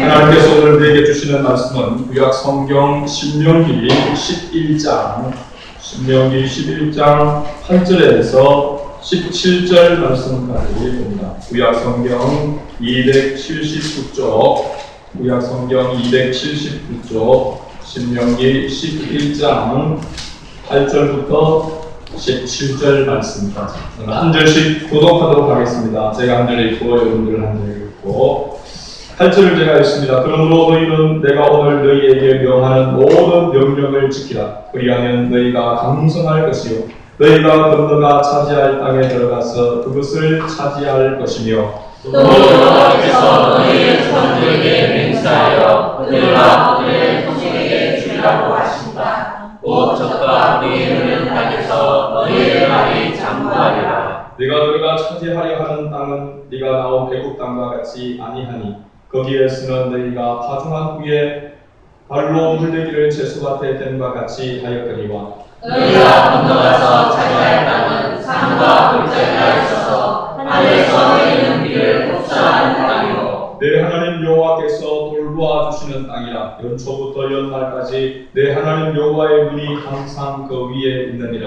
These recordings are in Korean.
하나님께서 오늘 우리에게 주시는 말씀은 구약 성경 신명기 11장 8절에서 17절 말씀까지 봅니다. 구약 성경 279쪽, 신명기 11장 8절부터 17절 말씀까지 한 절씩 교독하도록 하겠습니다. 제가 한 절 읽고 여러분들 한 절 읽고 8절을 제가 읽습니다. 그러므로 너희는 내가 오늘 너희에게 명하는 모든 명령을 지키라. 그리하면 너희가 강성할 것이요 너희가 건너가 차지할 땅에 들어가서 그것을 차지할 것이며 또 여호와께서 너희의 선들에게 맹세하여 그들과 그들의 통치에게 주리라고 하신다. 곧 젖과 꿀이 흐르는 땅에서 너희의 말이 장구하리라. 네가 너희가 차지하려 하는 땅은 네가 나온 애굽 땅과 같이 아니하니 거기에서는 너희가 파종한 후에 발로 물대기를 채소밭에 댄 바 같이 하였거니와 너희가 건너가서 차지할 땅은 산과 골짜기가 있어서 하늘에서 내리는 비를 흡수하는 땅이요 내 하나님 여호와께서 돌보아 주시는 땅이라. 연초부터 연말까지 내 하나님 여호와의 눈이 항상 그 위에 있느니라.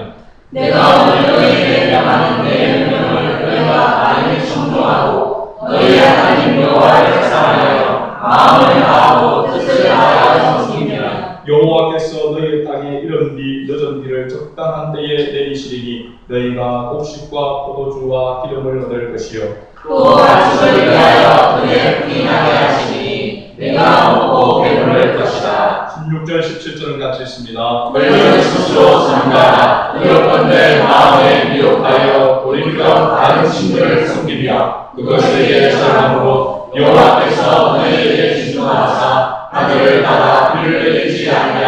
내가 오늘 너희에게 명하는 내 명령을 너희가 많이 순종하고 너희 하나님 여호와를 사랑하여 마음을 다하고 뜻을 다하여 섬기면 여호와께서 너희 땅에 이른 비 늦은 비를 적당한 때에 내리시리니 너희가 곡식과 포도주와 기름을 얻을 것이요 또 가축을 위하여 그의 풀이 나게 하시니 내가 먹고 배부를 것이다. 16절 17절은 같이 있습니다. 너희는 스스로 삼가라. 그렇건대 마음에 미혹하여 돌이켜 다른 신들을 섬기며 그것에게 절함으로 여호와께서 너희에게 진노하사 하늘을 닫아 비를 내리지 않게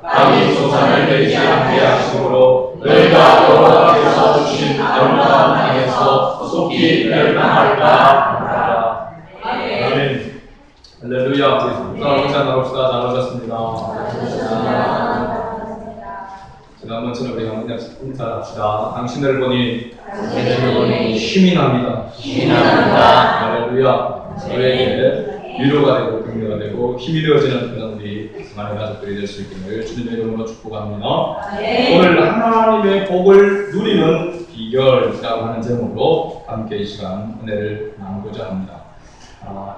땅이 소산을 내지 않게 하심으로 너희가 여호와께서 주신 아름다운 땅에서 속히 멸망할까. 아멘. 할렐루야. 인사 나눕시다. 잘 오셨습니다. 지난번처럼 우리가 인사합시다. 당신을 보니 힘이 납니다. 할렐루야. 저에게 위로가 되고 격려가 되고 힘이 되어지는 그런 우리 많은 가족들이 될 수 있기를 주님의 이름으로 축복합니다. 오늘 하나님의 복을 누리는 비결이라고 하는 제목으로 함께 이 시간 은혜를 나누고자 합니다.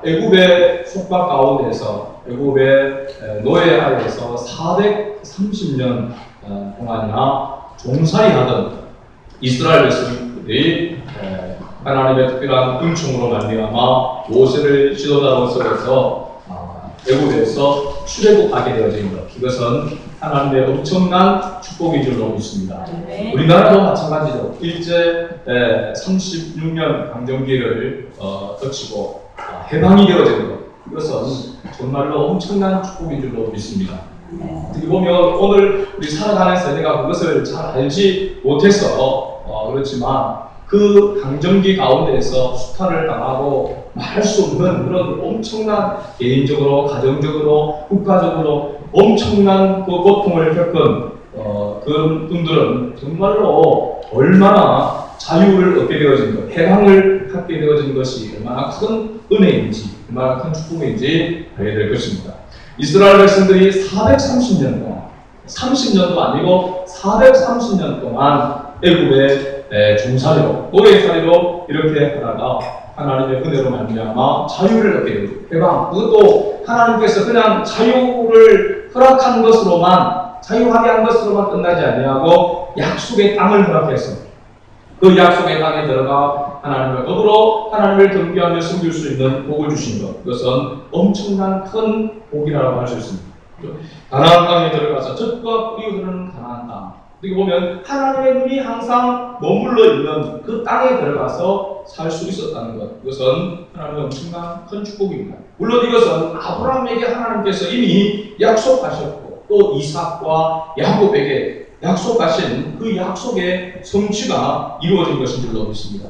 애굽의 속박 가운데서 애굽의 노예 아래에서 430년 동안이나 종살이하던 이스라엘 백성들이 하나님의 특별한 은총으로 말미암아 모세를 지도자로 세워서 애굽에서 출애굽하게 되어진 것, 이것은 하나님의 엄청난 축복인 줄로 믿습니다. 우리나라도 마찬가지죠. 일제 36년 강점기를 거치고 해방이 되어진 것, 이것은 정말로 엄청난 축복인 줄로 믿습니다. 어떻게 보면 오늘 우리 살아가는 세대가 그것을 잘 알지 못해서 그렇지만 그 강점기 가운데에서 수탈을 당하고 말할 수 없는 그런 엄청난 개인적으로, 가정적으로, 국가적으로 엄청난 그 고통을 겪은 그런 분들은 정말로 얼마나 자유를 얻게 되어진 것, 해방을 갖게 되어진 것이 얼마나 큰 은혜인지, 얼마나 큰 축복인지 알게 될 것입니다. 이스라엘 백성들이 430년 동안, 30년도 아니고 430년 동안 애굽의 종살이로, 노예살이로 이렇게 하다가 하나님의 은혜로 말미암아 자유를 얻게 되고 해방, 그것도 하나님께서 그냥 자유를 허락한 것으로만, 자유하게 한 것으로만 끝나지 아니하고 약속의 땅을 허락해서 그 약속의 땅에 들어가 하나님과 더불어 하나님을 경배하며 섬길 수 있는 복을 주신 것, 그것은 엄청난 큰 복이라고 할 수 있습니다. 가나안 땅에 들어가서 젖과 꿀이 흐르는 가나안 땅, 어떻게 보면 하나님의 눈이 항상 머물러 있는 그 땅에 들어가서 살 수 있었다는 것, 이것은 하나님의 엄청난 큰 축복입니다. 물론 이것은 아브라함에게 하나님께서 이미 약속하셨고 또 이삭과 야곱에게 약속하신 그 약속의 성취가 이루어진 것인 줄로 믿습니다.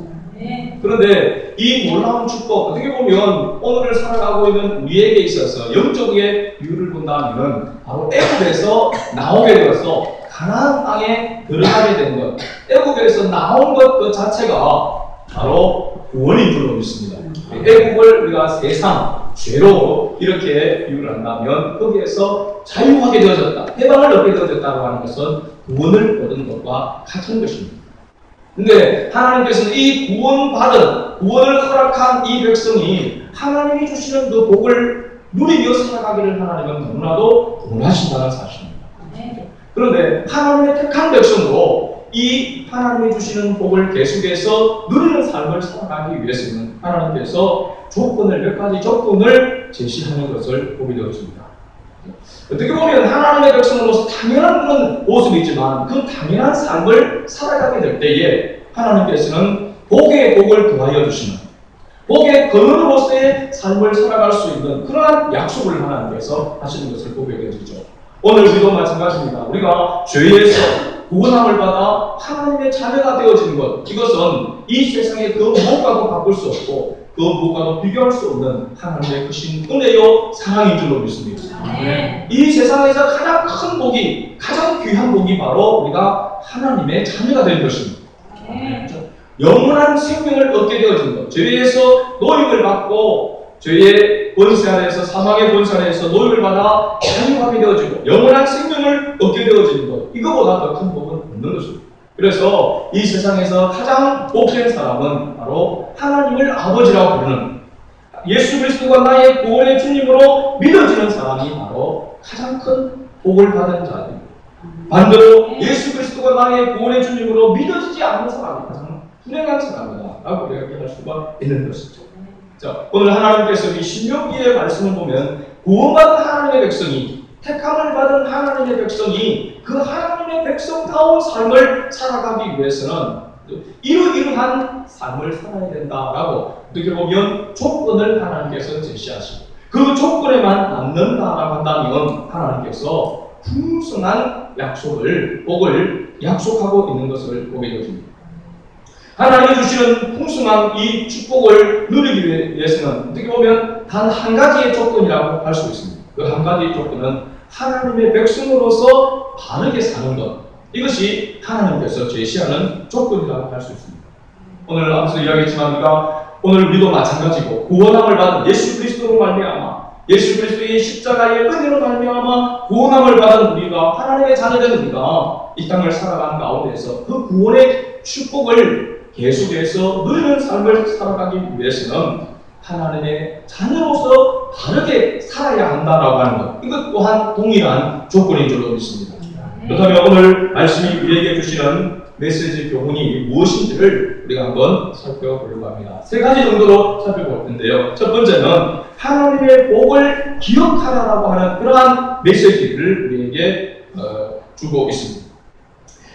그런데 이 놀라운 축복, 어떻게 보면 오늘을 살아가고 있는 우리에게 있어서 영적의 이유를 본다면 바로 애굽에서 나오게 되어서 가나안 땅에 들어가게 된 것, 애굽에서 나온 것 그 자체가 바로 구원인 줄로 믿습니다. 애국을 우리가 세상, 죄로 이렇게 비유를 한다면 거기에서 자유하게 되어졌다, 해방을 얻게 되어졌다고 하는 것은 구원을 얻은 것과 같은 것입니다. 근데 하나님께서는 이 구원을 허락한 이 백성이 하나님이 주시는 그 복을 누리며 살아가기를 하나님은 너무나도 원하신다는 사실입니다. 그런데 하나님의 택한 백성도 이 하나님이 주시는 복을 계속해서 누리는 삶을 살아가기 위해서는 하나님께서 몇 가지 조건을 제시하는 것을 보게 되었습니다. 어떻게 보면 하나님의 백성으로서 당연한 그런 모습이 있지만 그 당연한 삶을 살아가게 될 때에 하나님께서는 복에 복을 더하여 주시는, 복의 근원으로서의 삶을 살아갈 수 있는 그러한 약속을 하나님께서 하시는 것을 보게 되어지죠. 오늘 우리도 마찬가지입니다. 우리가 죄에서 구원함을 받아 하나님의 자녀가 되어지는 것, 이것은 이 세상의 그 무엇과도 바꿀 수 없고 그 무엇과도 비교할 수 없는 하나님의 크신 은혜요 사랑인 줄로 믿습니다. 이 세상에서 가장 큰 복이, 가장 귀한 복이 바로 우리가 하나님의 자녀가 되는 것입니다. 영원한 생명을 얻게 되어진 것, 죄에서 노임을 받고 죄의 권세 아래에서, 사망의 권세 아래에서 노임을 받아 자유하게 되어지고 영원한 생명을 얻게 되어지는 것, 이거보다 더 큰 복은 없는 것입니다. 그래서 이 세상에서 가장 복된 사람은 바로 하나님을 아버지라고 부르는, 예수 그리스도가 나의 구원의 주님으로 믿어지는 사람이 바로 가장 큰 복을 받은 자입니다. 반대로 예수 그리스도가 나의 구원의 주님으로 믿어지지 않는 사람이 가장 불행한 사람이다 라고 이야기할 수가 있는 것이죠. 자, 오늘 하나님께서 이 신명기의 말씀을 보면 구원받은 하나님의 백성이, 택함을 받은 하나님의 백성이 그 하나님의 백성다운 삶을 살아가기 위해서는 이러이러한 삶을 살아야 된다라고 어떻게 보면 조건을 하나님께서 제시하시고 그 조건에만 맞는다라고 한다면 하나님께서 풍성한 약속을, 복을 약속하고 있는 것을 보게 되어집니다. 하나님이 주시는 풍성한 이 축복을 누리기 위해서는 어떻게 보면 단 한 가지의 조건이라고 할 수 있습니다. 그 한 가지의 조건은 하나님의 백성으로서 바르게 사는 것, 이것이 하나님께서 제시하는 조건이라고 할 수 있습니다. 오늘 앞서 이야기했지만 우리가 오늘 우리도 마찬가지고 구원함을 받은 예수 그리스도로 말미암아, 예수 그리스도의 십자가의 은혜로 말미암아 구원함을 받은 우리가, 하나님의 자녀된 우리가 이 땅을 살아가는 가운데서 그 구원의 축복을 계속해서 누리는 삶을 살아가기 위해서는 하나님의 자녀로서 바르게 살아야 한다라고 하는 것, 이것 또한 동일한 조건인 줄로 믿습니다. 그렇다면 오늘 말씀이 우리에게 주시는 메시지 교훈이 무엇인지를 우리가 한번 살펴보려고 합니다. 세 가지 정도로 살펴볼 텐데요. 첫 번째는 하나님의 복을 기억하라라고 하는 그러한 메시지를 우리에게 주고 있습니다.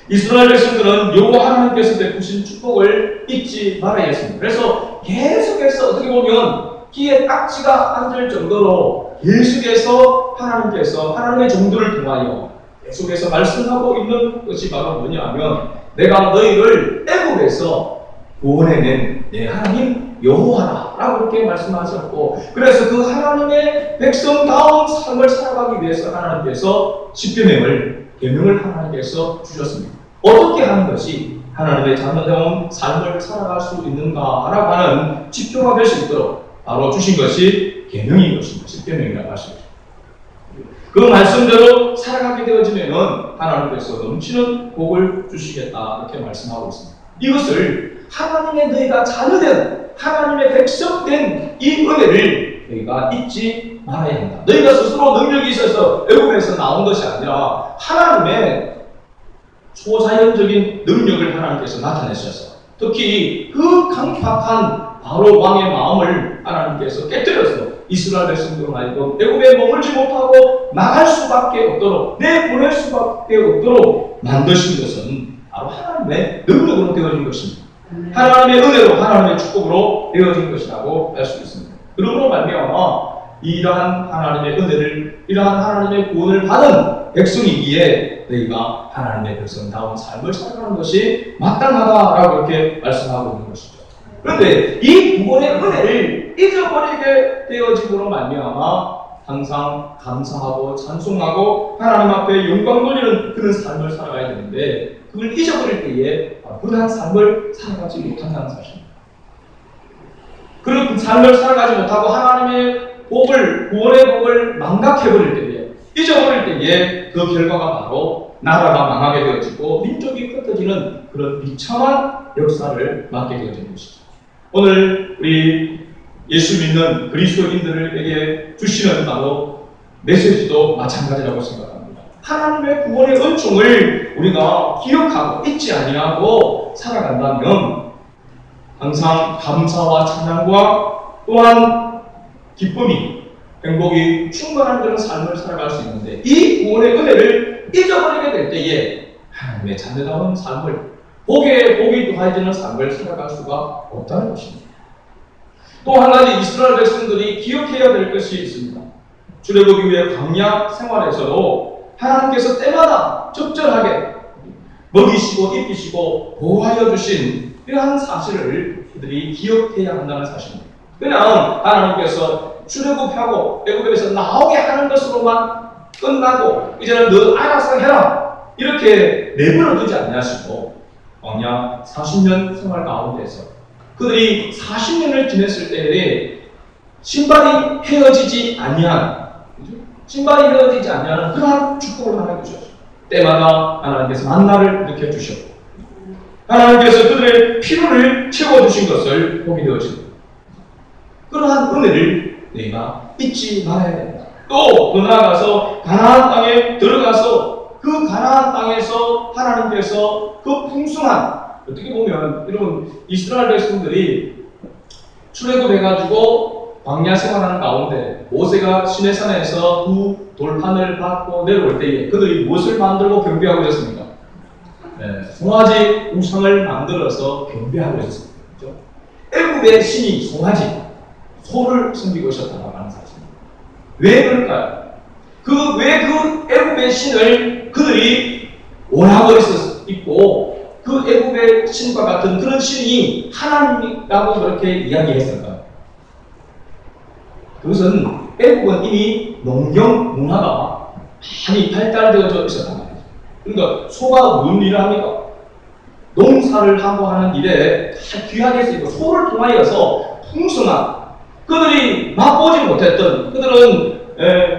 이스라엘 백성들은 여호와 하나님께서 베푸신 축복을 잊지 말아야 했습니다. 그래서 계속해서 어떻게 보면 귀에 딱지가 앉을 정도로 계속해서 하나님께서 하나님의 정도를 통하여 계속해서 말씀하고 있는 것이 바로 뭐냐면, 내가 너희를 애굽에서 구원해낸 내 하나님 여호와라 라고 이렇게 말씀하셨고, 그래서 그 하나님의 백성다운 삶을 살아가기 위해서 하나님께서 계명을 하나님께서 주셨습니다. 어떻게 하는 것이 하나님의 자녀다운 삶을 살아갈 수 있는가라고 하는 지표가 될 수 있도록 바로 주신 것이 계명인 것입니다. 십계명이라고 하시죠. 그 말씀대로 살아가게 되어지면 하나님께서 넘치는 복을 주시겠다 이렇게 말씀하고 있습니다. 이것을 하나님의 너희가 자녀된, 하나님의 백성된 이 은혜를 너희가 잊지 말아야 한다. 너희가 스스로 능력이 있어서 애굽에서 나온 것이 아니라 하나님의 초자연적인 능력을 하나님께서 나타내셔서, 특히 그 강팍한 바로 왕의 마음을 하나님께서 깨뜨려서 이스라엘 백성들은 아니고 애굽에 머물지 못하고 나갈 수밖에 없도록, 내보낼 수밖에 없도록 만드신 것은 바로 하나님의 능력으로 되어진 것입니다. 하나님의 은혜로, 하나님의 축복으로 되어진 것이라고 할 수 있습니다. 그러므로 말미암아 이러한 하나님의 은혜를, 이러한 하나님의 구원을 받은 백성이기에 너희가 하나님의 백성다운 삶을 살아가는 것이 마땅하다라고 이렇게 말씀하고 있는 것이죠. 그런데 이 구원의 은혜를 잊어버리게 되어짐으로 말미암아 항상 감사하고 찬송하고 하나님 앞에 영광 돌리는 그런 삶을 살아가야 되는데, 그걸 잊어버릴 때에 그러한 삶을 살아가지 못한다는 사실입니다. 그런 삶을 살아가지 못하고 하나님의 복을, 구원의 복을 망각해버릴 때에, 잊어버릴 때에 그 결과가 바로 나라가 망하게 되어지고 민족이 흩어지는 그런 비참한 역사를 맞게 되어지는 것이죠. 오늘 우리 예수 믿는 그리스도인들에게 주시는 바로 메시지도 마찬가지라고 생각합니다. 하나님의 구원의 은총을 우리가 기억하고 잊지 아니하고 살아간다면 항상 감사와 찬양과 또한 기쁨이, 행복이 충만한 그런 삶을 살아갈 수 있는데, 이 구원의 은혜를 잊어버리게 될 때에 하나님의 자녀다운 삶을, 복이 더해지는 삶을 살아갈 수가 없다는 것입니다. 또 한 가지 이스라엘 백성들이 기억해야 될 것이 있습니다. 출애굽 이후의 광야 생활에서도 하나님께서 때마다 적절하게 먹이시고 입히시고 보호하여 주신 이러한 사실을 그들이 기억해야 한다는 사실입니다. 그냥 하나님께서 출애굽하고 애굽에서 나오게 하는 것으로만 끝나고 이제는 너 알아서 해라 이렇게 내버려 두지 아니하시고 광야 40년 생활 가운데서 그들이 40년을 지냈을 때에 신발이 헤어지지 아니한 그러한 축복을 하나님 주셨죠. 때마다 하나님께서 만나를 느껴주셨고 하나님께서 그들의 필요를 채워주신 것을 보게 되어집니다. 그러한 은혜를 내가 잊지 말아야 된다. 또 더 나아가서 가나안 땅에 들어가서 그 가나안 땅에서 하나님께서 그 풍성한, 어떻게 보면 여러분 이스라엘 백성들이 출애굽해가지고 광야 생활하는 가운데 모세가 시내산에서 두 돌판을 받고 내려올 때에 그들이 무엇을 만들고 경배하고 있었습니까? 송아지 우상을 만들어서 경배하고 있었습니다. 그렇죠? 애굽의 신이 송아지, 소를 섬기고 있었다고 하는 사실입니다. 왜 그럴까요? 왜 그 애굽의 신을 그들이 원하고 있고 그 애굽의 신과 같은 그런 신이 하나님이라고 그렇게 이야기했을까요? 그것은 애굽은 이미 농경 문화가 많이 발달되어져 있었단 말이죠. 그러니까 소가 무슨 일을 합니까? 농사를 하고 하는 일에 다 귀하게 쓰이고 소를 통하여서 풍성한, 그들이 맛보지 못했던, 그들은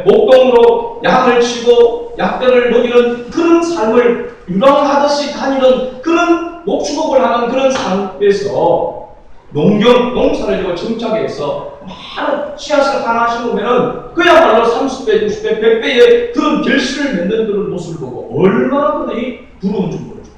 목동으로 양을 치고 약대를 먹이는 그런 삶을 유랑하듯이 다니는 그런 목축업을 하는 그런 삶에서 농사를 정착해서 많은 씨앗을 하나 심으면은 그야말로 30배, 60배, 100배의 그런 결실을 맺는 그런 모습을 보고 얼마나 그들이 부러운 줄 모르죠.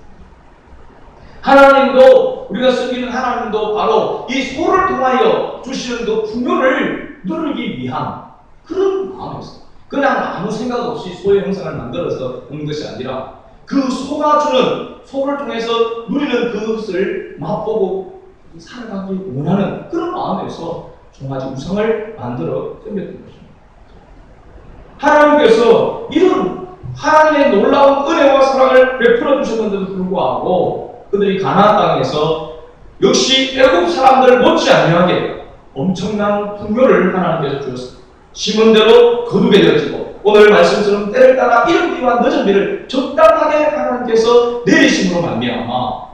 하나님도, 우리가 섬기는 하나님도 바로 이 소를 통하여 주시는 그 풍요를 누리기 위한 그런 마음에서 그냥 아무 생각 없이 소의 형상을 만들어서 먹는 것이 아니라 그 소가 주는, 소를 통해서 누리는 그것을 맛보고 살아가기 원하는 그런 마음에서 송아지 우상을 만들어 섬겼던 것입니다. 하나님께서 이런 하나님의 놀라운 은혜와 사랑을 베풀어 주셨는데도 불구하고 그들이 가나안 땅에서 역시 애굽 사람들 못지 아니하게 엄청난 풍요를 하나님께서 주었습니다. 심은 대로 거두게 되어지고 오늘 말씀처럼 때를 따라 이른 비와 늦은 비를 적당하게 하나님께서 내리심으로 말미암아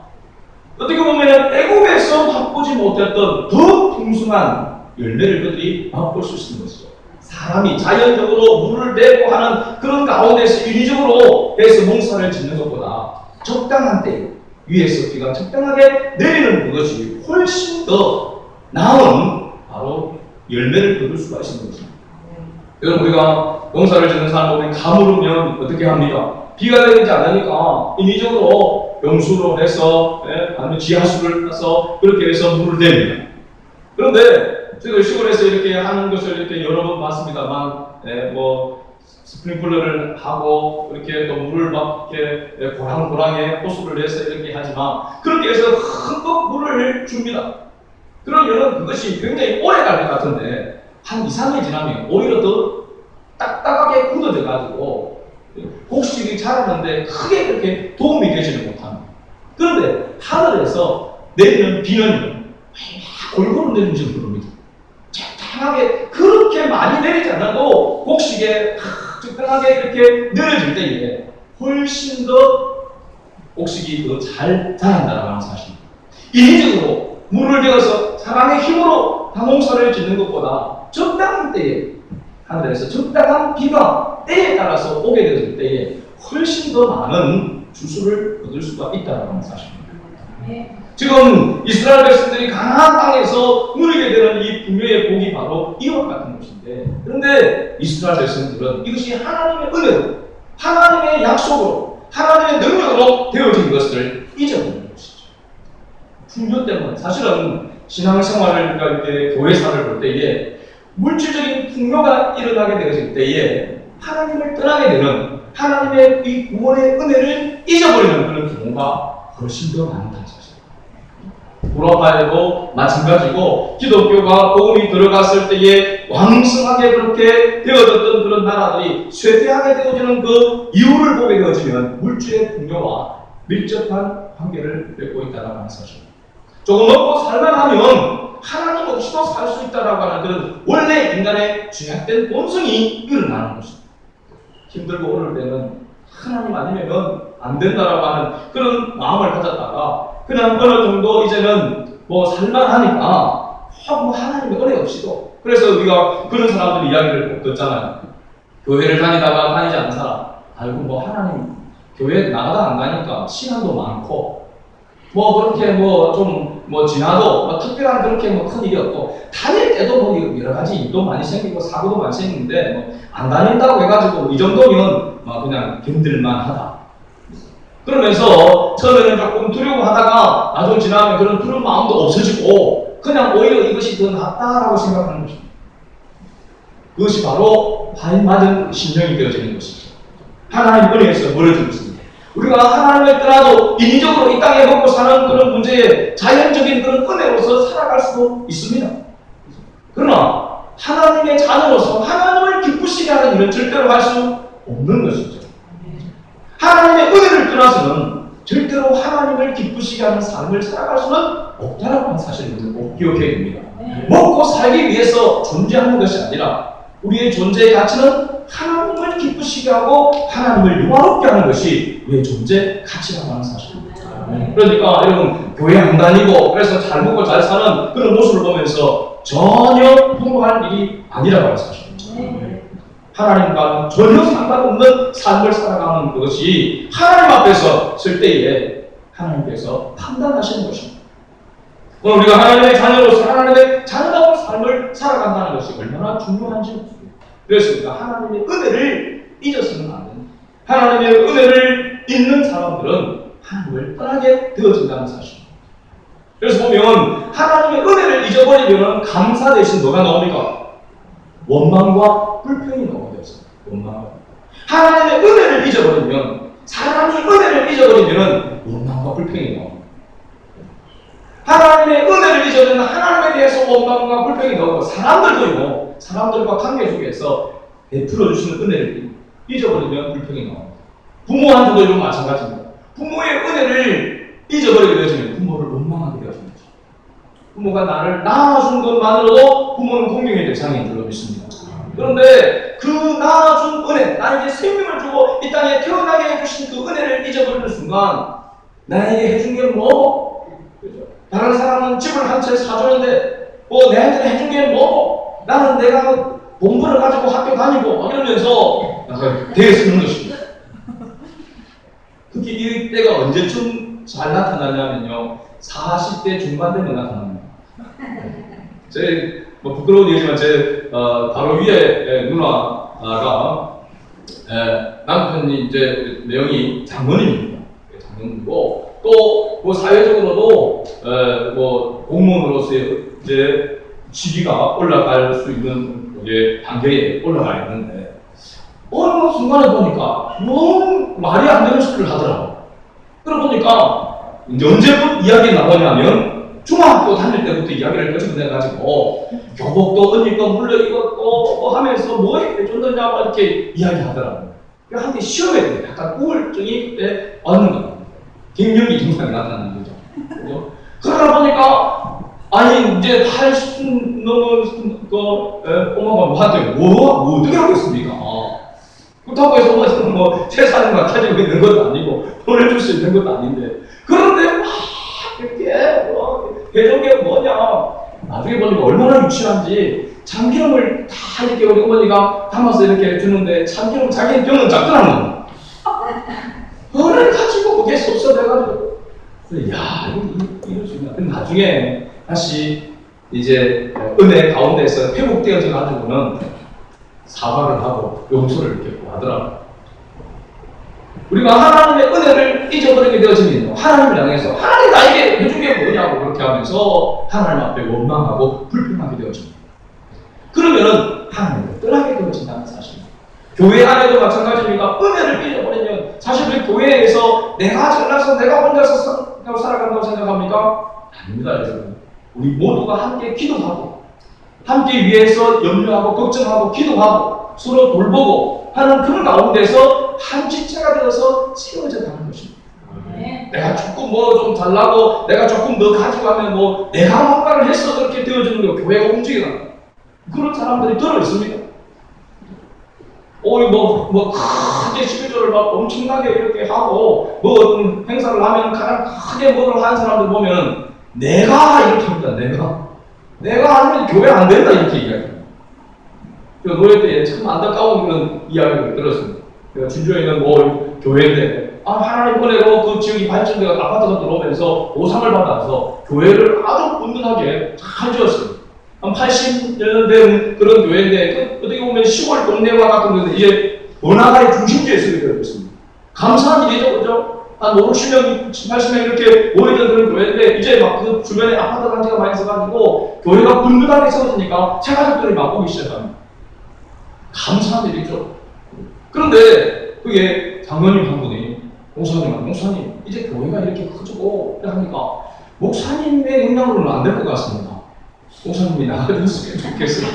어떻게 보면 애굽에서 맛보지 못했던 더 풍성한 열매를 그들이 맛볼 수 있는 것이죠. 사람이 자연적으로 물을 내고 하는 그런 가운데서 인위적으로 해서 농사를 짓는 것보다 적당한 때 위에서 비가 적당하게 내리는 그것이 훨씬 더 나은 바로 열매를 거둘 수가 있는 것입니다. 여러분, 우리가 농사를 짓는 사람 보면 가물으면 어떻게 합니까? 비가 내리지 않으니까 인위적으로 용수로 해서 아니면 지하수를 해서 그렇게 해서 물을 냅니다. 그런데 저희가 시골에서 이렇게 하는 것을 이렇게 여러 번 봤습니다만 스프링클러를 하고 이렇게 또 물을 막 이렇게 고랑고랑에 호수를 내서 이렇게 하지만 그렇게 해서 흠뻑 물을 줍니다. 그러면 그것이 굉장히 오래 갈 것 같은데 한 2, 3일 지나면 오히려 더 딱딱하게 굳어져 가지고 곡식이 자라는데 크게 그렇게 도움이 되지는 못합니다. 그런데 하늘에서 내리는 비는 골고루 내리는지 모릅니다. 적당하게 그렇게 많이 내리지 않아도 곡식에 적당하게 이렇게 내려질 때에 훨씬 더 곡식이 더 잘 자란다는 하는 사실입니다. 인위적으로 물을 대어서 사람의 힘으로 농사를 짓는 것보다 적당한 때에 하늘에서 적당한 비가 때에 따라서 오게 되었을 때에 훨씬 더 많은 주수를 얻을 수가 있다는 사실입니다. 지금 이스라엘 백성들이 가나안 땅에서 누리게 되는 이 풍요의 복이 바로 이와 같은 것인데, 그런데 이스라엘 백성들은 이것이 하나님의 은혜로, 하나님의 약속으로, 하나님의 능력으로 되어진 것을 잊어버리는 것이죠. 풍요 때문에 사실은 신앙생활을 할 때, 교회사를 볼 때에 물질적인 풍요가 일어나게 되어질 때에 하나님을 떠나게 되는, 하나님의 이 구원의 은혜를 잊어버리는 그런 경우가 훨씬 더 많다는 사실. 유럽파에도 마찬가지고, 기독교가 복음이 들어갔을 때에 왕성하게 그렇게 되어졌던 그런 나라들이 쇠퇴하게 되어지는 그 이유를 보게 되어지면 물질의 풍요와 밀접한 관계를 맺고 있다는 사실. 조금 먹고 살만하면 하나님 없이도 살 수 있다라고 하는 그런 원래 인간의 죄악된 본성이 일어나는 것입니다. 힘들고 어려울 때는 하나님 아니면 안 된다라고 하는 그런 마음을 가졌다가 그냥 어느 정도 이제는 뭐 살만하니까 뭐 하나님의 은혜 없이도, 그래서 우리가 그런 사람들 이야기를 듣잖아요. 교회를 다니다가 다니지 않는 사람, 아이고 뭐 하나님 교회 나가다 안 가니까 시간도 많고 뭐 그렇게 뭐 좀 뭐 지나도 뭐 특별한 그렇게 뭐 큰 일이 없고, 다닐 때도 뭐 여러 가지 일도 많이 생기고 사고도 많이 생기는데 뭐 안 다닌다고 해가지고 이 정도면 뭐 그냥 견딜만하다. 그러면서 처음에는 조금 두려워하다가 나중 지나면 그런 두려운 마음도 없어지고 그냥 오히려 이것이 더 낫다라고 생각하는 것입니다. 그것이 바로 발 맞은 심령이 되어지는 것이죠. 하나님 은혜에서 멀어지고 있습니다. 우리가 하나님을 떠나도 인위적으로 이 땅에 먹고 사는 그런 문제에 자연적인 그런 은혜로서 살아갈 수도 있습니다. 그러나 하나님의 자녀로서 하나님을 기쁘시게 하는 일은 절대로 할 수 없는 것이죠. 하나님의 은혜를 떠나서는 절대로 하나님을 기쁘시게 하는 삶을 살아갈 수는 없다는 하는 사실을 꼭 기억해야 됩니다. 먹고 살기 위해서 존재하는 것이 아니라 우리의 존재의 가치는 하나님을 기쁘시게 하고 하나님을 영화롭게 하는 것이 우리의 존재 가치라고 하는 사실입니다. 그러니까 여러분 교회 안 다니고 그래서 잘 먹고 잘 사는 그런 모습을 보면서 전혀 부러워할 일이 아니라고 하는 사실입니다. 하나님과는 전혀 상관없는 삶을 살아가는 것이 하나님 앞에서 쓸 때에 하나님께서 판단하시는 것입니다. 오늘 우리가 하나님의 자녀로서 하나님의 자녀다운 삶을 살아간다는 것이 얼마나 중요한지, 그래서 우리가 하나님의 은혜를 잊어서는 안 됩니다. 하나님의 은혜를 잊는 사람들은 하나님을 떠나게 되어진다는 사실입니다. 그래서 보면 하나님의 은혜를 잊어버리면 감사 대신 뭐가 나옵니까? 원망과 불평이 나오게 되었습니다. 원망과 하나님의 은혜를 잊어버리면, 사람이 은혜를 잊어버리면 원망과 불평이 나옵니다. 하나님의 은혜를 잊어버리면 하나님에 대해서 원망과 불평이 나오고, 사람들도 사람들과 관계 속에서 베풀어 주시는 은혜를 잊어버리면 불평이 나옵니다. 부모한테도 이런 마찬가지입니다. 부모의 은혜를 잊어버리게 되어지면 부모를 원망하게 되어집니다. 부모가 나를 낳아준 것만으로도 부모는 공경의 대상이 들어 있습니다. 그런데 그 낳아준 은혜, 나에게 생명을 주고 이 땅에 태어나게 해주신 그 은혜를 잊어버리는 순간 나에게 해준 게 뭐고? 다른 사람은 집을 한 채 사주는데 뭐 내한테 해준 게 뭐고? 나는 내가 본분을 가지고 학교 다니고 이러면서 대쓰는 것입니다. 특히 이 때가 언제쯤 잘 나타나냐면요, 40대 중반 되면 나타납니다. 제 뭐 부끄러운 얘기지만 제 바로 위에 누나가 남편이 이제 내용이 장모님입니다. 장모님이고 또 뭐 사회적으로도 뭐 공무원으로서의 이제 직위가 올라갈 수 있는 단계에 올라가 있는데 어느 순간에 보니까 너무 말이 안 되는 소리를 하더라고요. 그러고 보니까 언제부터 이야기 나오냐면 중학교 다닐 때부터 이야기를 끄집어내가지고 교복도 언니가 물려 입었고 하면서 뭐 해줬느냐고 이렇게 이야기하더라고요. 한테 시험에 대해 약간 우울증이 그때 얻는 겁니다. 갱년기 증상이 나타나는 거죠. 그죠? 그러다 보니까 아니 이제 80 넘은 엄마가 뭐한테 뭐 어떻게 하겠습니까? 그렇다고 해서 뭐 세상만 가지고 있는 것도 아니고 돈을 줄 수 있는 것도 아닌데, 그런데 막 이렇게 해준 게 뭐냐, 나중에 보니까 얼마나 유치한지 참기름을 다 이렇게 우리 어머니가 담아서 이렇게 주는데 참기름 자기 병은 작더라고. 그걸 가지고 그게 섭섭해가지고 야 이럴 수 있나. 근데 나중에 다시 이제 은혜 가운데서 회복되어져 가지고는 사과를 하고 용서를 이렇게 구하더라고. 우리가 하나님의 은혜를 잊어버리게 되어지면 하나님을 향해서 하나님 나에게 해준 게 뭐냐고 그렇게 하면서 하나님 앞에 원망하고 불평하게 되어집니다. 그러면은 하나님을 떠나게 되어진다는 사실입니다. 교회 안에도 마찬가지입니다. 은혜를 잊어버리면 사실 우리 교회에서 내가 잘나서 내가 혼자서 살아간다고 생각합니까? 아닙니다, 여러분. 우리 모두가 함께 기도하고 함께 위해서 염려하고 걱정하고 기도하고 서로 돌보고 하는 그런 가운데서 한 지체가 되어서 세워져 가는 것입니다. 내가 조금 뭐 좀 잘나고 내가 조금 더 가지고 하면 뭐 내가 뭔가를 했어 그렇게 되어지는 거 교회가 움직여간다. 그런 사람들이 들어 있습니다. 크게 11조를 막 엄청나게 이렇게 하고 뭐 어떤 행사를 하면 가장 크게 뭐를 하는 사람들 보면 내가 이렇게 합니다. 내가 하면 교회 안 된다 이렇게 얘기합니다. 그 노래 때 참 안타까운 그런 이야기를 들었습니다. 진주에 있는 뭐 교회인데 하나님 은혜로 그 지역이 발전되어 아파트가 들어오면서 보상을 받아서 교회를 아주 든든하게 잘 지었어요. 한 80년 된 그런 교회인데 어떻게 보면 시골 동네와 같은 건데 이제 번화가의 중심지에 서게 되어 있습니다. 감사한 일이죠, 그죠? 한 5, 60명, 80명 이렇게 모이던 그런 교회인데 이제 막 그 주변에 아파트 단지가 많이 있어가지고 교회가 든든하게 세워지니까 새가족들이 막 오기 시작합니다. 감사한 일이죠. 그런데 그게 장로님 한 분이 목사님 이제 교회가 이렇게 커지고 하니까 목사님의 영향으로는 안 될 것 같습니다. 목사님이 나가줬으면 좋겠어요.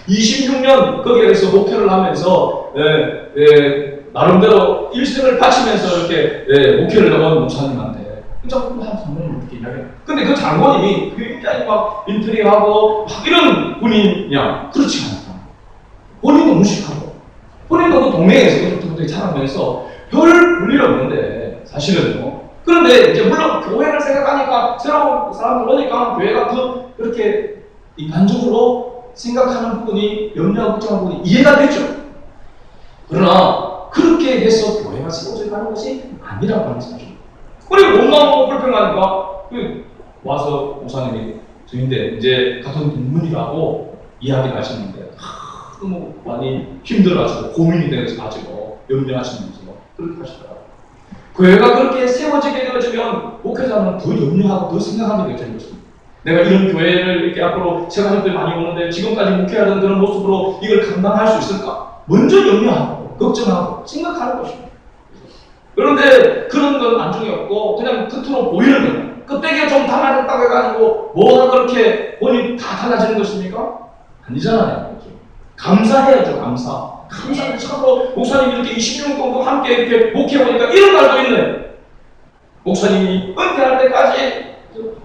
26년 거기에서 목회를 하면서 나름대로 일생을 바치면서 이렇게 목회를 해온 목사님한테 자꾸 한 장로님 이렇게 이야기해요. 근데 그 장로님이 굉장히 막 인트리하고 막 이런 분이냐? 그렇지 않다. 본인도 무식하고 본인도 그 동네에서 그렇게 자라면서 별 볼일 없는데 사실은요. 그런데 이제 물론 교회를 생각하니까 새로운 사람들 오니까 교회가 더 그렇게 인간적으로 생각하는 부분이 염려하고 걱정하는 부분이 이해가 되죠. 그러나 그렇게 해서 교회가 세워져 가는 것이 아니라고 하는 사실. 그리고 원망하고 불평하니까 와서 목사님이 저인데 이제 같은 동문이라고 이야기를 하시는데 너무 많이 힘들어하시고 고민이 되어가지고 염려하시면서 그렇게 하시더라고요. 교회가 그렇게 세워지게 되어지면 목회자는 더 염려하고 더 생각하게 되어지는 것입니다. 내가 이런 교회를 이렇게 앞으로 새가족들이 많이 오는데 지금까지 목회하던 그런 모습으로 이걸 감당할 수 있을까? 먼저 염려하고 걱정하고 생각하는 것입니다. 그런데 그런 건 안중에 없고 그냥 겉으로 보이는 거예요. 껍데기가 좀 달라졌다고 해가지고 뭐가 그렇게 본인이 다 달라지는 것입니까? 아니잖아요. 감사해야죠. 감사는 참으로 목사님이 이렇게 20년 정도 함께 이렇게 목회해보니까 이런 날도 있네. 목사님이 은퇴할 때까지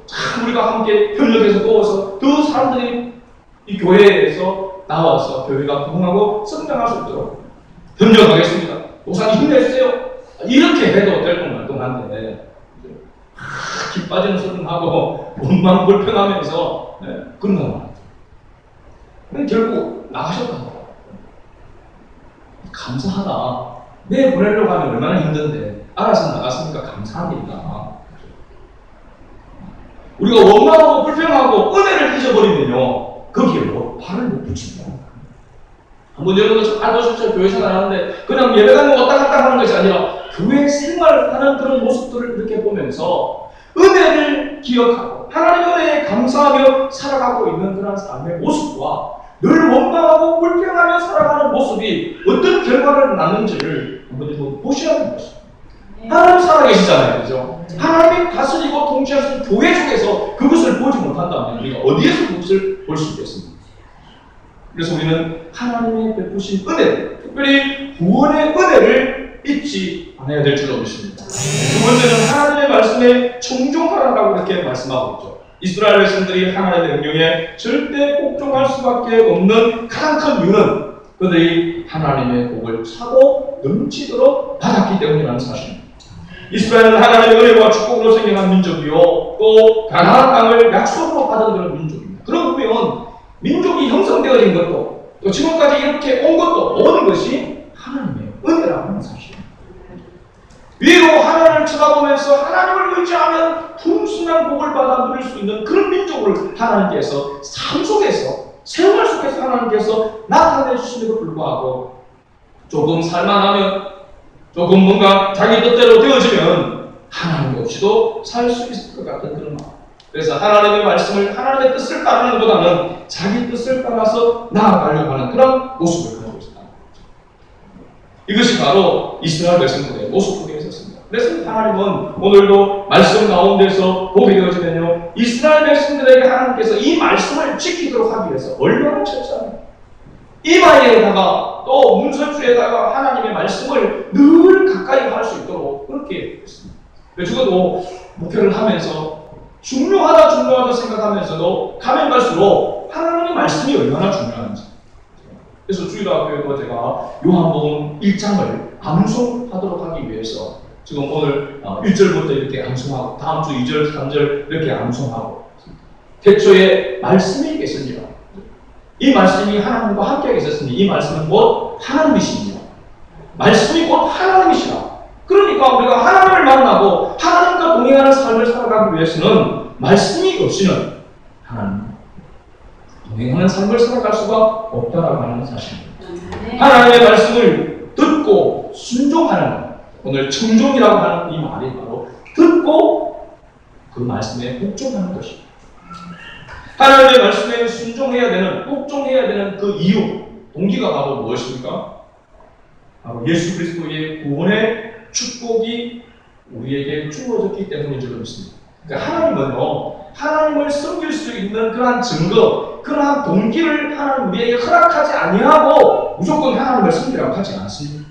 참 우리가 함께 협력해서 도와서 더 사람들이 이 교회에서 나와서 교회가 부흥하고 성장할 수 있도록 협력하겠습니다. 목사님 힘내주세요. 이렇게 해도 될 건 말동한데 기 빠지는 소리는 하고 원망 불평하면서 그런 거 말이죠. 근데 결국 나가셨다. 감사하다. 내 보내려고 하면 얼마나 힘든데 알아서 나갔으니까 감사한 일이다. 우리가 원망하고 불평하고 은혜를 잊어버리면요 거기에 발을 못 붙입니다. 한번 여러분도 잘 보셨죠? 교회 생활하는데 그냥 예배당에 왔다 갔다 하는 것이 아니라 교회 생활하는 그런 모습들을 이렇게 보면서 은혜를 기억하고 하나님의 은혜에 감사하며 살아가고 있는 그런 삶의 모습과 늘 원망하고 불평하며 살아가는 모습이 어떤 결과를 낳는지를 한번 보셔야 하는 것입니다. 하나님 살아계시잖아요. 그죠? 하나님이 다스리고 통치하시는 교회 중에서 그것을 보지 못한다면 우리가 어디에서 그것을 볼 수 있겠습니까? 그래서 우리는 하나님의 베푸신 은혜, 특별히 구원의 은혜를 잊지 않아야 될 줄로 믿습니다. 두 번째는 하나님의 말씀에 청종하라고 이렇게 말씀하고 있죠. 이스라엘 백성들이 하나님의 명령에 절대 복종할 수밖에 없는 가장 큰 이유는 그들이 하나님의 복을 차고 넘치도록 받았기 때문이라는 사실입니다. 이스라엘은 하나님의 은혜와 축복으로 생겨난 민족이요 또 가나안 땅을 약속으로 받은 그런 민족입니다. 그런 보면 민족이 형성되어진 것도 또 지금까지 이렇게 온 것도 모든 것이 하나님의 은혜라고 하는 사실입니다. 위로 하나님을 쳐다보면서 하나님을 의지하면 풍성한 복을 받아 누릴 수 있는 그런 민족을 하나님께서 삶 속에서 생활 속에서 하나님께서 나타내 주시는데도 불구하고 조금 살만하면 조금 뭔가 자기 뜻대로 되어지면 하나님 없이도 살 수 있을 것 같은 그런 마음. 그래서 하나님의 말씀을 하나님의 뜻을 따르는 것보다는 자기 뜻을 따라서 나아가려고 하는 그런 모습을 가지고 있다. 이것이 바로 이스라엘 백성들의 모습 속에 있었습니다. 그래서 하나님은 오늘도 말씀 가운데서 보게 되어지면요, 이스라엘 백성들에게 하나님께서 이 말씀을 지키도록 하기 위해서 얼마나 철저합니까? 이마에다가 또 문설주에다가 하나님의 말씀을 늘 가까이 할 수 있도록 그렇게 했습니다. 적어도 목회를 하면서 중요하다 생각하면서도 가면 갈수록 하나님의 말씀이 얼마나 중요한지. 그래서 주일학교에도 제가 요한복음 1장을 암송하도록 하기 위해서 지금 오늘 1절부터 이렇게 암송하고 다음 주 2절, 3절 이렇게 암송하고 태초에 말씀이 계십니다. 이 말씀이 하나님과 함께 계셨으니 이 말씀은 곧 하나님이십니다. 말씀이 곧 하나님이시라. 그러니까 우리가 하나님을 만나고 하나님과 동행하는 삶을 살아가기 위해서는 말씀이 없이는 하나님 동행하는 삶을 살아갈 수가 없다라고 하는 사실입니다. 하나님의 말씀을 듣고 순종하는 것, 오늘 청종이라고 하는 이 말이 바로 듣고 그 말씀에 복종하는 것입니다. 하나님의 말씀에 순종해야 되는, 복종해야 되는 그 이유, 동기가 바로 무엇입니까? 바로 예수 그리스도의 구원의 축복이 우리에게 주어졌기 때문인 줄 믿습니다. 그러니까 하나님은요, 하나님을 섬길 수 있는 그러한 증거, 그러한 동기를 하나님 우리에게 허락하지 아니하고 무조건 하나님을 섬기라고 하지 않습니다.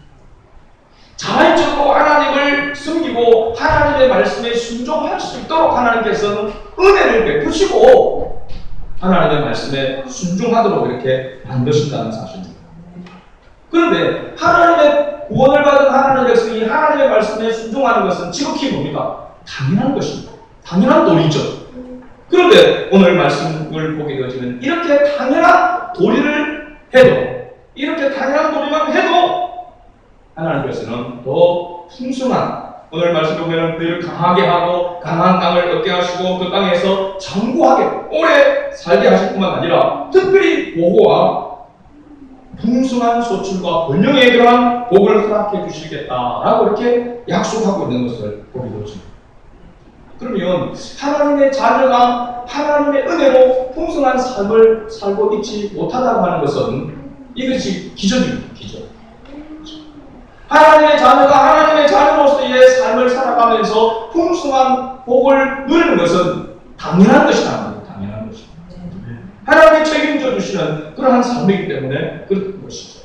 자발적으로 하나님을 섬기고 하나님의 말씀에 순종할 수 있도록 하나님께서는 은혜를 베푸시고 하나님의 말씀에 순종하도록 이렇게 만드신다는 사실입니다. 그런데 하나님의 구원을 받은 하나님의 백성이 하나님의 말씀에 순종하는 것은 지극히 뭡니까? 당연한 것입니다. 당연한 도리죠. 그런데 오늘 말씀을 보게 되어지면 이렇게 당연한 도리를 해도, 이렇게 당연한 도리만 해도 하나님께서는 더 풍성한, 오늘 말씀 보면 늘 강하게 하고 강한 땅을 얻게 하시고 그 땅에서 장구하게 오래 살게 하실 뿐만 아니라 특별히 보호와 풍성한 소출과 번영에 들어간 복을 허락해 주시겠다라고 이렇게 약속하고 있는 것을 보게 되었습니다. 그러면 하나님의 자녀가 하나님의 은혜로 풍성한 삶을 살고 있지 못하다고 하는 것은 이것이 기적입니다. 기적. 하나님의 자녀가 하나님의 자녀로서의 삶을 살아가면서 풍성한 복을 누리는 것은 당연한 것이다. 당연한 것이다. 하나님이 책임져 주시는 그러한 삶이기 때문에 그런 것이죠.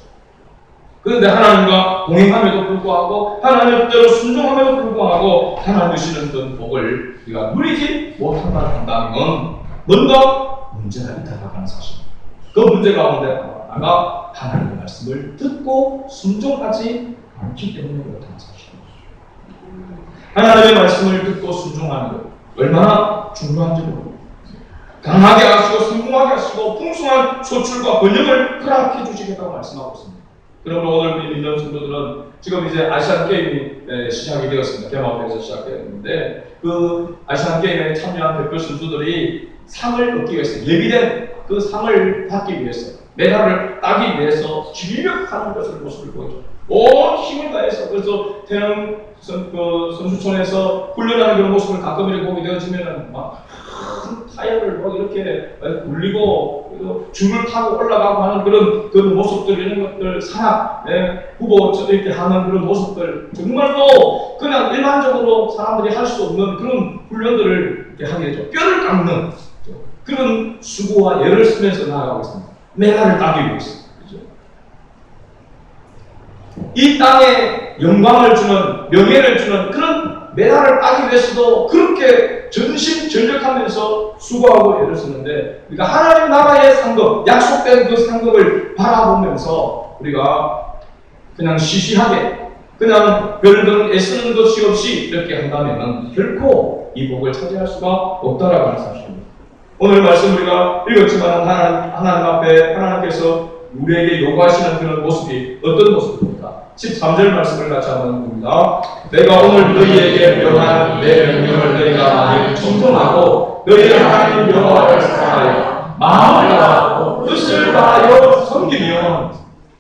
그런데 하나님과 동행함에도 불구하고 하나님의 뜻대로 순종함에도 불구하고 하나님 주시는 그 복을 우리가 누리지 못한다 한다면 뭔가 문제가 있다고 하는 사실입니다. 그 문제 가운데 하나가 하나님의 말씀을 듣고 순종하지 않기 때문에 그렇다는 사실입니다. 하나님의 말씀을 듣고 순종하는 것 얼마나 중요한지 모릅니다. 강하게 하시고 성공하게 하시고 풍성한 소출과 번영을 허락해 주시겠다고 말씀하고 있습니다. 그러므로 오늘 우리 민정 성도들은 지금 이제 아시안 게임이 시작이 되었습니다. 개막에서 시작되었는데 그 아시안 게임에 참여한 대표 선수들이 상을 얻기 위해서 예비된 그 상을 받기 위해서 메달을 따기 위해서 진력하는 것을 모습을 보여줘. 온 힘을 다해서 그래서 태릉 선수촌에서 훈련하는 그런 모습을 가끔 이렇게 보게 되어지면은 막 타이어를 막 이렇게 굴리고 줄을 타고 올라가고 하는 그런 모습들, 이런 것들, 산악 후보 이렇게 하는 그런 모습들, 정말로 그냥 일반적으로 사람들이 할 수 없는 그런 훈련들을 이렇게 하게 되죠. 뼈를 깎는 그런 수고와 애를 쓰면서 나아가고 있습니다. 메달을 따기 위해서. 이 땅에 영광을 주는, 명예를 주는 그런 메달을 따기 위해서도 그렇게 전심전력하면서 수고하고 애를 쓰는데, 우리가 하나님 나라의 상급, 약속된 그 상급을 바라보면서 우리가 그냥 시시하게 그냥 별다른 애쓰는 것이 없이 이렇게 한다면 결코 이 복을 차지할 수가 없다라고 하는 사실입니다. 오늘 말씀 우리가 읽었지만 하나님 앞에 하나님께서 우리에게 요구하시는 그런 모습이 어떤 모습입니까? 13절 말씀을 같이 한번 봅니다. 내가 오늘 너희에게 명한 내 명령을 너희가 많이 청종하고 너희의 하나님 여호와를 사랑하여 마음을 다하고 뜻을 다하여 섬기면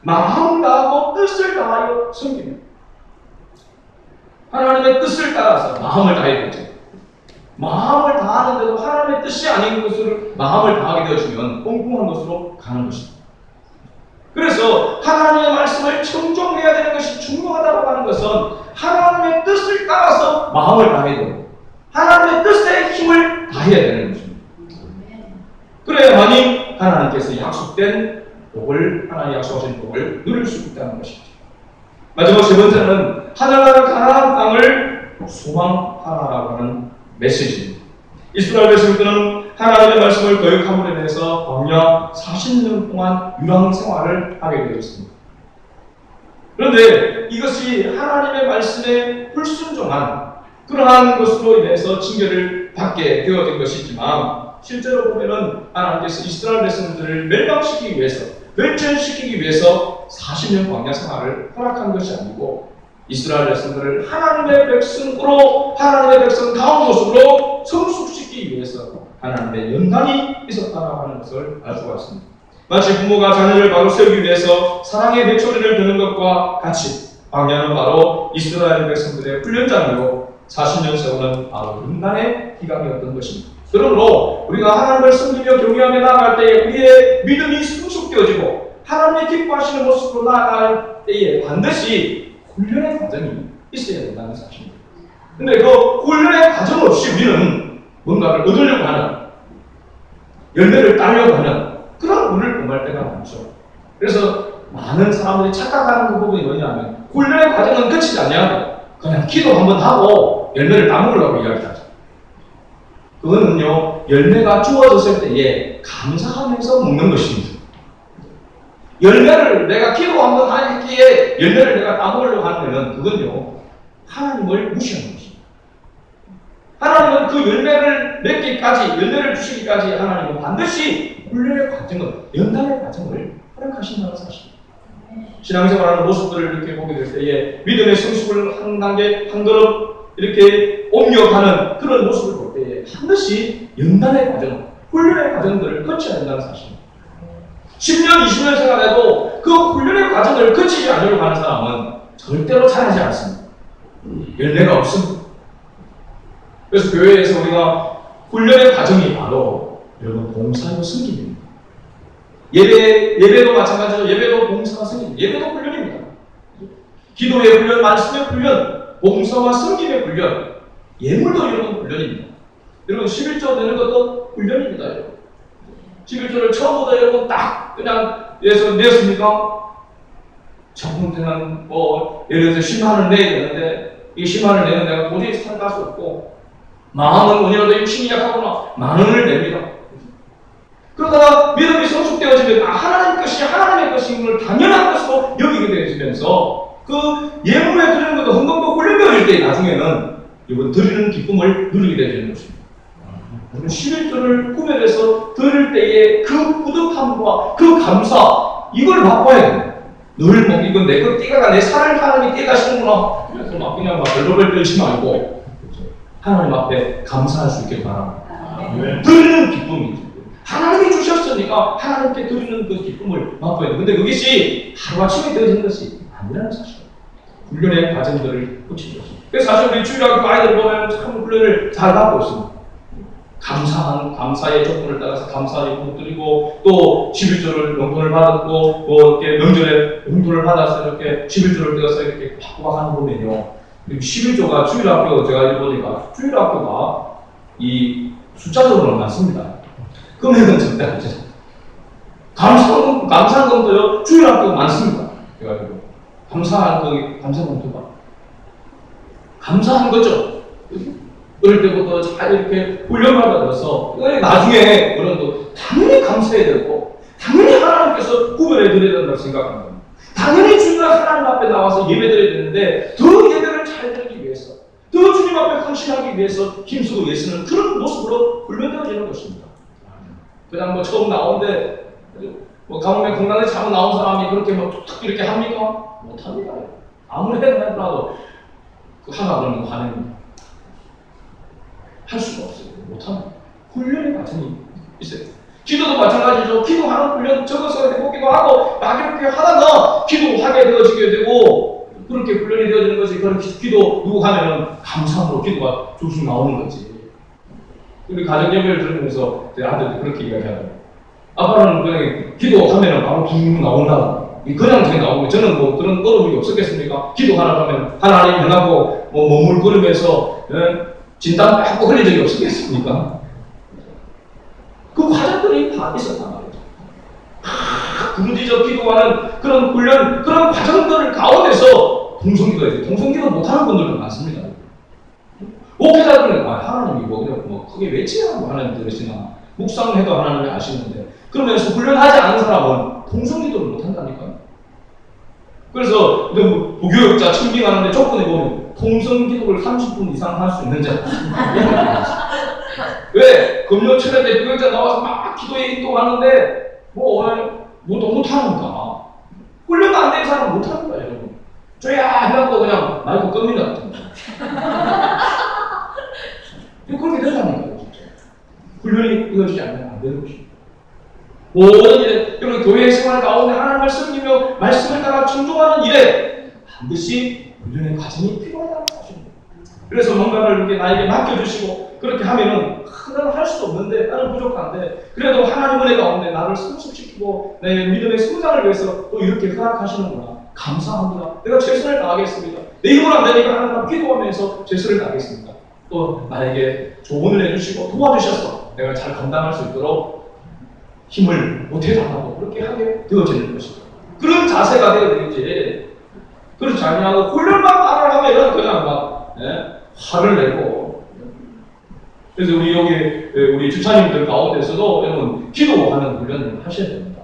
마음을 다하고 뜻을 다하여 섬기면 하나님의 뜻을 따라서 마음을 다해야 되죠. 마음을 다하는데도 하나님의 뜻이 아닌 것을 마음을 다하게 되어지면 엉뚱한 것으로 가는 것입니다. 그래서 하나님의 말씀을 청종해야 되는 것이 중요하다고 하는 것은 하나님의 뜻을 따라서 마음을 다해야 되고 하나님의 뜻에 힘을 다해야 되는 것입니다. 그래야만이 하나님께서 약속된 복을, 하나님 약속하신 복을 누릴 수 있다는 것입니다. 마지막 세 번째는 하늘나라 가나안 땅을 소망하라라고 하는 메시지입니다. 이스라엘 백성들은 하나님의 말씀을 거역함으로 인해서 광야 40년 동안 유랑 생활을 하게 되었습니다. 그런데 이것이 하나님의 말씀에 불순종한 그러한 것으로 인해서 징계를 받게 되어진 것이지만 실제로 보면은 하나님께서 이스라엘 백성들을 멸망시키기 위해서, 멸절시키기 위해서 40년 광야 생활을 허락한 것이 아니고 이스라엘 백성들을 하나님의 백성으로, 하나님의 백성 다운 모습으로 성숙시키기 위해서 하나님의 연단이 있었다고 하는 것을 알 수가 있습니다. 마치 부모가 자녀를 바로 세우기 위해서 사랑의 배초리를 드는 것과 같이 광야는 바로 이스라엘 백성들의 훈련장이고 40년 세월은 바로 연단의 기간이었던 것입니다. 그러므로 우리가 하나님을 섬기며 경외하며 나아갈 때에 우리의 믿음이 성숙되어지고 하나님의 기뻐하시는 모습으로 나아갈 때에 반드시 훈련의 과정이 있어야 된다는 사실입니다. 근데 그 훈련의 과정 없이 우리는 뭔가를 얻으려고 하는, 열매를 따려고 하는 그런 운을 범할 때가 많죠. 그래서 많은 사람들이 착각하는 그 부분이 뭐냐면 훈련의 과정은 끝이지 않냐고 그냥 기도 한번 하고 열매를 따먹으려고 이야기하죠. 그거는요, 열매가 주어졌을 때에 감사하면서 먹는 것입니다. 열매를 내가 기도 한번 하기에 열매를 내가 따먹으려고 하면 그건요, 하나님을 무시하는 것입니다. 하나님은 그 열매를 맺기까지, 열매를 주시기까지 하나님은 반드시 훈련의 과정을, 연단의 과정을 허락하신다는 사실입니다. 신앙생활하는 모습들을 이렇게 보게 될 때에 믿음의 성숙을 한 단계, 한 걸음 이렇게 옮겨가는 그런 모습을 볼 때에 반드시 연단의 과정, 훈련의 과정들을 거쳐야 한다는 사실입니다. 10년, 20년 생활해도 그 훈련의 과정을 거치지 않으려고 하는 사람은 절대로 잘하지 않습니다. 열매가 없습니다. 그래서 교회에서 우리가 훈련의 과정이 바로 여러분 봉사요 승기입니다. 예배도 마찬가지로 예배도 봉사와 승기, 예배도 훈련입니다. 기도의 훈련, 말씀의 훈련, 봉사와 섬김의 훈련, 예물도 여러분 훈련입니다. 여러분 11조 내는 것도 훈련입니다. 여러분. 11조를 처음부터 여러분 딱 그냥 예서 냈습니까? 처음부터는 예를 들어서 10만을 내야 되는데 이 10만을 내는 내가 도저히 살갈 수 없고 마음은 원이라도 육신이 약하구나 만 원을 냅니다. 그러다가 믿음이 성숙되어지면 하나님 것이 하나님의 것인 걸 당연한 것으로 여기게 되어지면서 그 예물에 드리는 것도 헌금도 훈련되어질 때 나중에는 이번 드리는 기쁨을 누리게 되는 것입니다. 11조를 구별해서 드릴 때의 그 뿌듯함과 그 감사, 이걸 맛봐야 돼요. 늘 뭐 이건 내 것 띠가 내 살을 하나님이 떼가시는구나. 그래서 막 그냥 막 별로별 떨지 말고 하나님 앞에 감사할 수 있게 바랍니다. 드리는 기쁨이죠. 하나님이 주셨으니까 하나님께 드리는 그 기쁨을 맛봐야 돼요. 근데 그것이 하루아침에 되어진 것이 아니라는 사실입니다. 훈련의 과정들을 거치죠. 그래서 사실 우리 주일학교 아이들 보면 참 훈련을 잘 받고 있습니다. 감사의 조건을 따라서 감사의 못 드리고 또 11조를 용돈을 받았고 또 이렇게 명절에 용돈을 받아서 이렇게 11조를 떼어서 이렇게 바꾸고 하는 거면요. 11조가 주일학교 제가 보니까 주일학교가 이 숫자적으로 많습니다. 금액은 절대 안 되죠. 감사금도요 주일학교가 많습니다. 그래가지고 감사금도가 감사한 거죠. 어릴 때부터 잘 이렇게 훈련받아서 나중에 어른도 당연히 감사해야 되고 당연히 하나님께서 구별해 드려야 된다고 생각합니다. 당연히 주님과 하나님 앞에 나와서 예배 드려야 되는데 더 예배를 잘 드리기 위해서 더 주님 앞에 헌신하기 위해서 힘쓰고 애쓰는 그런 모습으로 훈련되어지는 것입니다. 그냥 뭐 처음 나오는데 뭐 가뭄에 공단에 처음 나온 사람이 그렇게 뭐 툭툭 이렇게 합니까? 못합니다. 아무리 해도 그 하나 그러면 가능합니다. 할 수가 없어요. 못합니다. 훈련의 과정이 있어요. 기도도 마찬가지죠. 기도하는 훈련 적어서 해보기도 하고 막 이렇게 하다가 기도하게 되어지게 되고 그렇게 훈련이 되어지는 것이 그런 기도 누구 하면은 감사함으로 기도가 조금씩 나오는 거지. 우리 가정 예배를 들으면서 제 아들도 그렇게 이야기하더라고요. 아빠는 그냥 기도하면은 바로 붕 나온다. 그냥 그냥 나오고 저는 뭐 그런 어려움이 없었겠습니까? 기도하라 하면 하나님 연하고 뭐 머물거리면서 진땀 빼고 흘린 적이 없었겠습니까? 그 과정들이 다 있었단 말이죠. 부르짖어 기도하는 그런 훈련, 그런 과정들 가운데서 동성기도에 동성기도 못하는 분들도 많습니다. 목회자들은 하나님이 뭐 크게 외치라고 하는 들으시나 묵상해도 하나님이 아시는데 그러면서 훈련하지 않은 사람은 동성기도를 못한다니까요. 그래서 뭐 부교육자 청빙하는데 조건에 보면 동성기도를 30분 이상 할 수 있는 자. 왜? 금요 철회 때 부교육자 나와서 막 기도에 인도하는데 못하니까. 훈련도 안 된 사람은 못하는 거예요, 여러분. 쪼야 해갖고 그냥 마이크 끕니다. 그렇게 된다니까요, 진짜. 훈련이 이어지지 않으면 안 되는 것입니다. 모든 일에, 여러분 교회 생활 가운데 하나님을 섬기며 말씀을 따라 충족하는 일에 반드시 훈련의 과정이 필요하다는 것입니다. 그래서 뭔가를 이렇게 나에게 맡겨주시고 그렇게 하면은 나는 할 수도 없는데 나는 부족한데 그래도 하나님 은혜 가운데 나를 성숙시키고 내 믿음의 성장을 위해서 또 이렇게 허락하시는구나. 감사합니다. 내가 최선을 다하겠습니다. 내 힘으로 안 되니까 하나님 기도하면서 최선을 다하겠습니다. 또 나에게 조언을 해주시고 도와주셔서 내가 잘 감당할 수 있도록 힘을 보태달라고 그렇게 하게 되어지는 것이죠. 그런 자세가 되어야지. 그렇지 않냐고 훈련만 말을 하면 그냥 막 화를 내고. 그래서 우리 주차님들 가운데서도 여러분 기도하는 훈련을 하셔야 됩니다.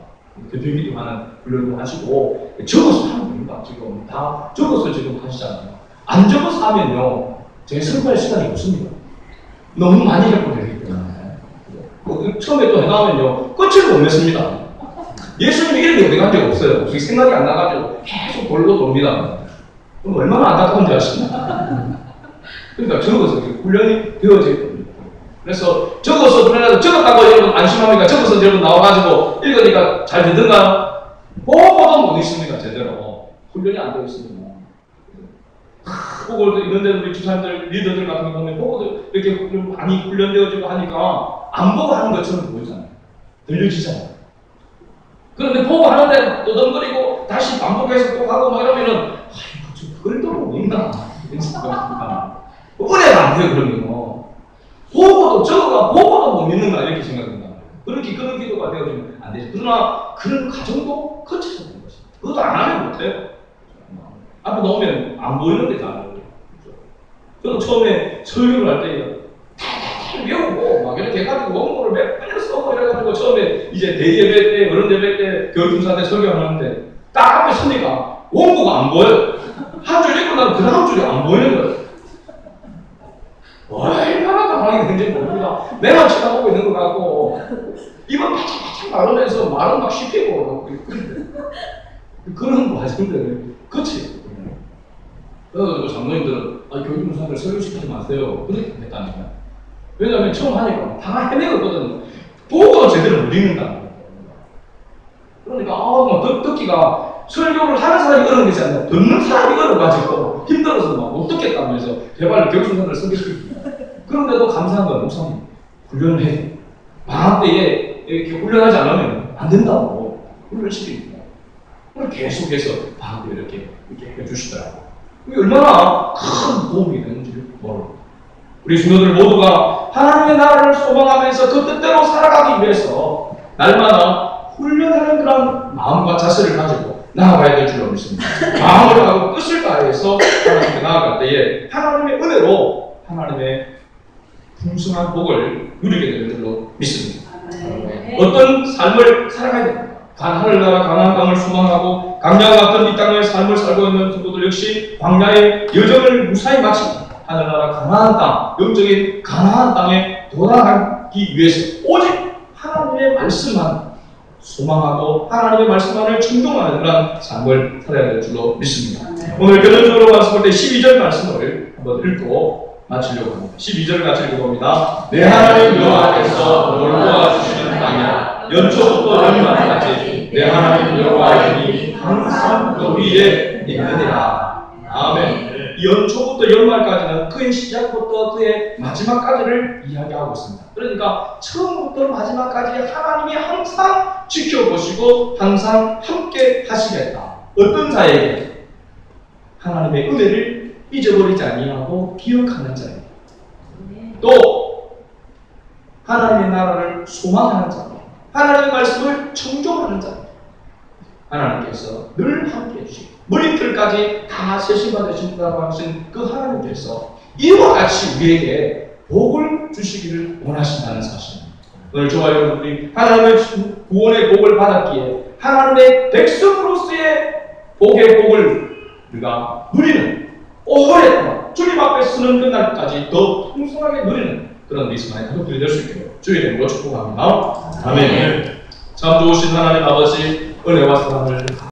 기도하는 훈련도 하시고 적어서 하면 됩니다. 지금 다 적어서 지금 하시잖아요. 안 적어서 하면요 제 설교할 시간이 없습니다. 너무 많이 해보게 되기 때문에 처음에 또 해나오면요 끝을 못 맺습니다. 예수님이 이렇게 어디 간 적이 없어요. 생각이 안 나가지고 계속 돌고 돕니다. 그럼 얼마나 안타까운지 아십니까? 그러니까 적어서 훈련이 되어질 겁니다. 그래서 적어서 적었다고 여러분 안심합니까? 적어서 여러분 나와가지고 읽으니까 잘 되든가? 보고도 못 읽습니다. 제대로 훈련이 안 되어 있습니다. 보고 이런 데 우리 주사님들 리더들 같은 거 보면 보고도 이렇게 많이 훈련되어지고 하니까 안 보고 하는 것처럼 보이잖아요. 들려지잖아요. 그런데 보고 하는데 떠덩거리고 다시 반복해서 또 하고 막 이러면은 아이고 그걸 또 모른다 이런 생각이 은혜가 안 돼요. 그러면 보고도 저거가 보고도 못 믿는다 이렇게 생각합니다. 그렇게 그런 기도가 되어지면 안 되죠. 그러나 그런 과정도 거쳐서 되는 것입니다. 그것도 안 하면 못해요. 앞에 나오면 안 보이는데 잘. 저도 처음에 설교를 할 때 다 외우고 막 이렇게 해가지고 원고를 몇 번을 써고 이래가지고 처음에 이제 대예배 때 어른 예배 때 교육중사 때 설교하는데 딱 앞에 서니까 원고가 안 보여요. 한 줄 읽고 나면 그 다음 줄이 안 보이는 거예요. 얼마나 당황이 되는지 모릅니다. 내가 쳐다보고 있는 것 같고 입은 바짝바짝 마르면서 말은 막 씹히고 그런 과정들을 거쳐요. 그래서 장로님들은 교육중사들 설교시키지 마세요. 그렇게 했다니까요. 왜냐하면 처음 하니까 다 헤매거든요. 보고도 제대로 못 읽는다. 그러니까 듣기가 설교를 하는 사람이 어려운 것이 아니라 듣는 사람이 어려워가지고 힘들어서 막 못 듣겠다면서 제발 교육중사들 설교시키고 그런데도 감사한 건 목사님 훈련을 해. 방학 때에 이렇게 훈련하지 않으면 안 된다고 훈련을 시킵니다. 그걸 계속해서 방학 때 이렇게 해주시더라고요. 얼마나 큰 도움이 되는지 모릅니다. 우리 성도들 모두가 하나님의 나라를 소망하면서 그 뜻대로 살아가기 위해서 날마다 훈련하는 그런 마음과 자세를 가지고 나아가야 될 줄로 믿습니다. 마음을 하고 뜻을 다해서 하나님께 나아갈 때에 하나님의 은혜로 하나님의 풍성한 복을 누리게 될 줄로 믿습니다. 어떤 삶을 살아가야 됩니다. 하늘나라 가나안 땅을 소망하고 강야와 같은 이 땅의 삶을 살고 있는 성도들 역시 광야의 여정을 무사히 마치고 하늘나라 가나안 땅, 영적인 가나안 땅에 도달하기 위해서 오직 하나님의 하나님의 말씀만 소망하고 하나님의 말씀만을 충동하는 그런 삶을 살아야 될 줄로 믿습니다. 오늘 결론적으로 말씀할 때 12절 말씀을 한번 읽고 마치려고 합니다. 12절을 같이 읽어봅니다. 내 하나님 여호와께서 너를 도와주시는 땅이야 연초부터 연말까지 내 하나님 여호와의 힘이 항상 그 위에 있느니라. 아멘. 연초부터 연말까지는 그의 시작부터 그의 마지막까지를 이야기하고 있습니다. 그러니까 처음부터 마지막까지 하나님이 항상 지켜보시고 항상 함께 하시겠다. 어떤 자에게? 하나님의 은혜를 잊어버리지 아니하고 기억하는 자에게. 또 하나님의 나라를 소망하는 자, 하나님의 말씀을 청종하는 자, 하나님께서 늘 함께 해주시고 머리털까지 다 세심받으신다고 하신 그 하나님께서 이와 같이 우리에게 복을 주시기를 원하신다는 사실입니다. 오늘 저와 여러분들이 하나님의 구원의 복을 받았기에 하나님의 백성으로서의 복의 복을 우리가 누리는 오랫동안 주님 앞에 서는 그날까지 더 풍성하게 누리는 그런 우리 시간의 가족들이 될 수 있도록 주의 이름으로 축복합니다. 아멘. 참 좋으신 하나님 아버지 은혜와 사랑을